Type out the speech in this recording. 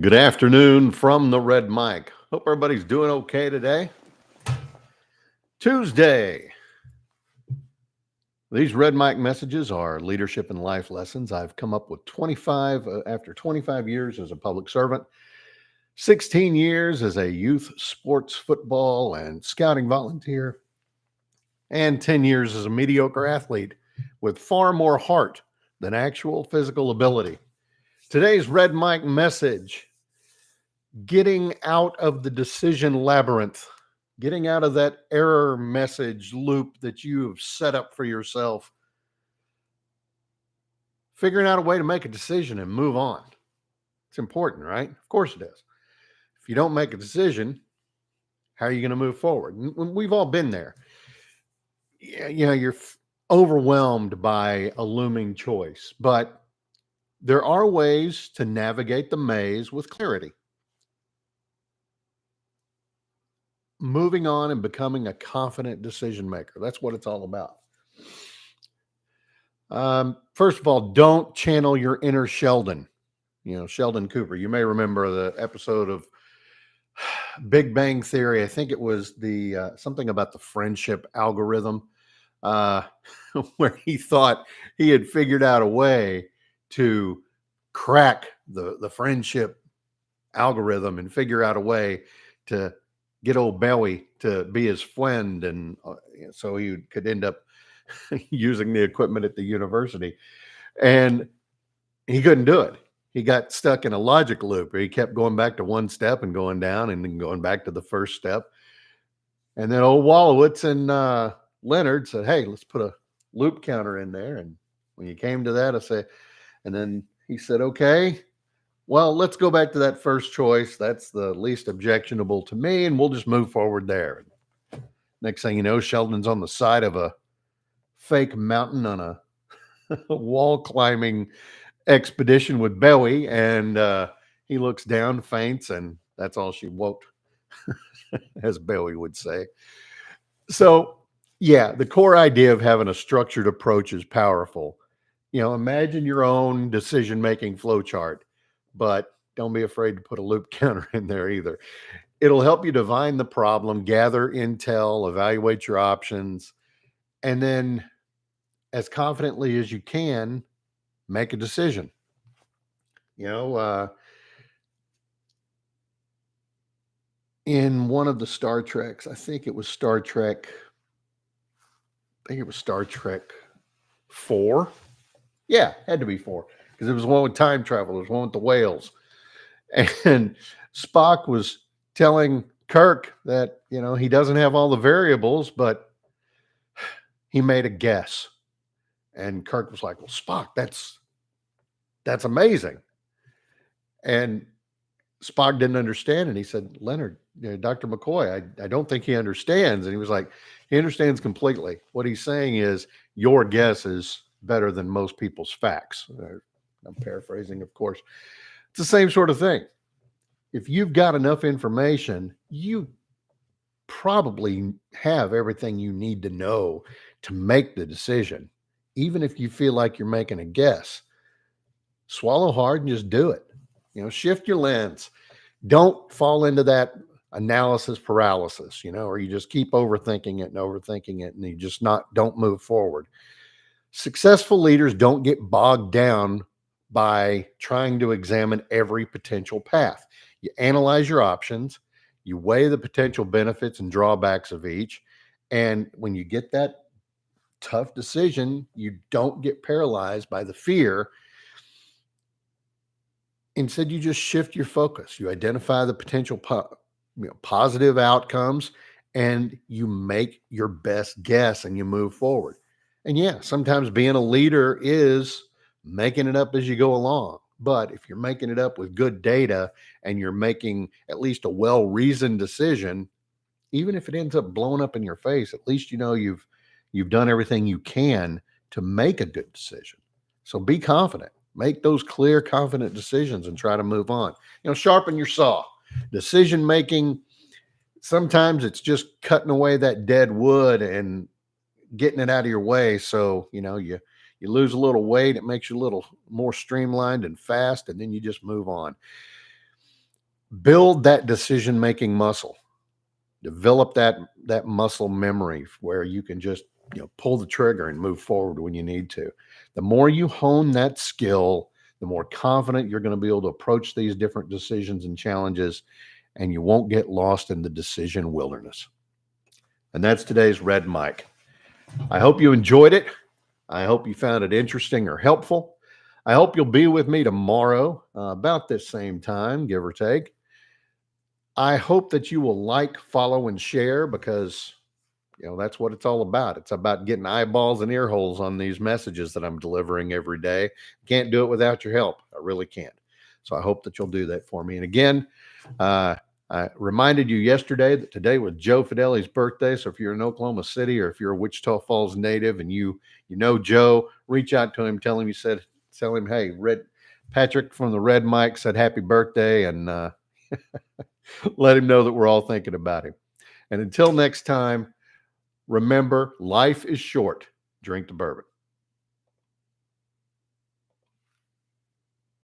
Good afternoon from the Red Mic. Hope everybody's doing okay today. Tuesday. These Red Mic messages are leadership and life lessons. I've come up with 25 after 25 years as a public servant, 16 years as a youth sports football and scouting volunteer, and 10 years as a mediocre athlete with far more heart than actual physical ability. Today's Red Mic message: getting out of the decision labyrinth, getting out of that error message loop that you have set up for yourself, figuring out a way to make a decision and move on. It's important, right? Of course it is. If you don't make a decision, how are you going to move forward? We've all been there. You're overwhelmed by a looming choice, but there are ways to navigate the maze with clarity. Moving on and becoming a confident decision maker. That's what it's all about. First of all, don't channel your inner Sheldon. Sheldon Cooper. You may remember the episode of Big Bang Theory. I think it was the something about the friendship algorithm, where he thought he had figured out a way to crack the friendship algorithm and figure out a way to get old Bowie to be his friend, and so he could end up using the equipment at the university. And he couldn't do it. He got stuck in a logic loop. He kept going back to one step and going down and then going back to the first step. And then old Wallowitz and Leonard said, "Hey, let's put a loop counter in there." And when you came to that, I say, and then he said, "Okay, well, let's go back to that first choice. That's the least objectionable to me, and we'll just move forward there." Next thing you know, Sheldon's on the side of a fake mountain on a wall climbing expedition with Bowie, and he looks down, faints, and that's all she wrote, as Bowie would say. So, yeah, the core idea of having a structured approach is powerful. Imagine your own decision-making flowchart, but don't be afraid to put a loop counter in there either. It'll help you divine the problem, gather intel, evaluate your options, and then as confidently as you can, make a decision. In one of the Star Treks, I think it was Star Trek 4. Yeah, had to be 4, because it was one with time travel. It was one with the whales. And Spock was telling Kirk that, he doesn't have all the variables, but he made a guess. And Kirk was like, "Well, Spock, that's amazing." And Spock didn't understand. And he said, "Leonard, Dr. McCoy, I don't think he understands." And he was like, "He understands completely. What he's saying is your guess is better than most people's facts." I'm paraphrasing, of course. It's the same sort of thing. If you've got enough information, you probably have everything you need to know to make the decision. Even if you feel like you're making a guess, swallow hard and just do it. Shift your lens. Don't fall into that analysis paralysis, or you just keep overthinking it and you just don't move forward. Successful leaders don't get bogged down by trying to examine every potential path. You analyze your options, you weigh the potential benefits and drawbacks of each, and when you get that tough decision, you don't get paralyzed by the fear. Instead, you just shift your focus. You identify the potential positive outcomes, and you make your best guess and you move forward. And yeah, sometimes being a leader is making it up as you go along. But if you're making it up with good data and you're making at least a well-reasoned decision, even if it ends up blowing up in your face, at least you've done everything you can to make a good decision. So be confident. Make those clear, confident decisions and try to move on. Sharpen your saw. Decision making, sometimes it's just cutting away that dead wood and getting it out of your way. So, you lose a little weight. It makes you a little more streamlined and fast, and then you just move on. Build that decision-making muscle. Develop that muscle memory where you can just, pull the trigger and move forward when you need to. The more you hone that skill, the more confident you're going to be able to approach these different decisions and challenges, and you won't get lost in the decision wilderness. And that's today's Red Mic. I hope you enjoyed it. I hope you found it interesting or helpful. I hope you'll be with me tomorrow about this same time, give or take. I hope that you will like, follow, and share, because that's what it's all about. It's about getting eyeballs and ear holes on these messages that I'm delivering every day. Can't do it without your help. I really can't. So I hope that you'll do that for me. And again, I reminded you yesterday that today was Joe Fideli's birthday. So if you're in Oklahoma City, or if you're a Wichita Falls native and you know Joe, reach out to him, tell him, hey, Patrick from the Red Mic said happy birthday, and let him know that we're all thinking about him. And until next time, remember, life is short. Drink the bourbon.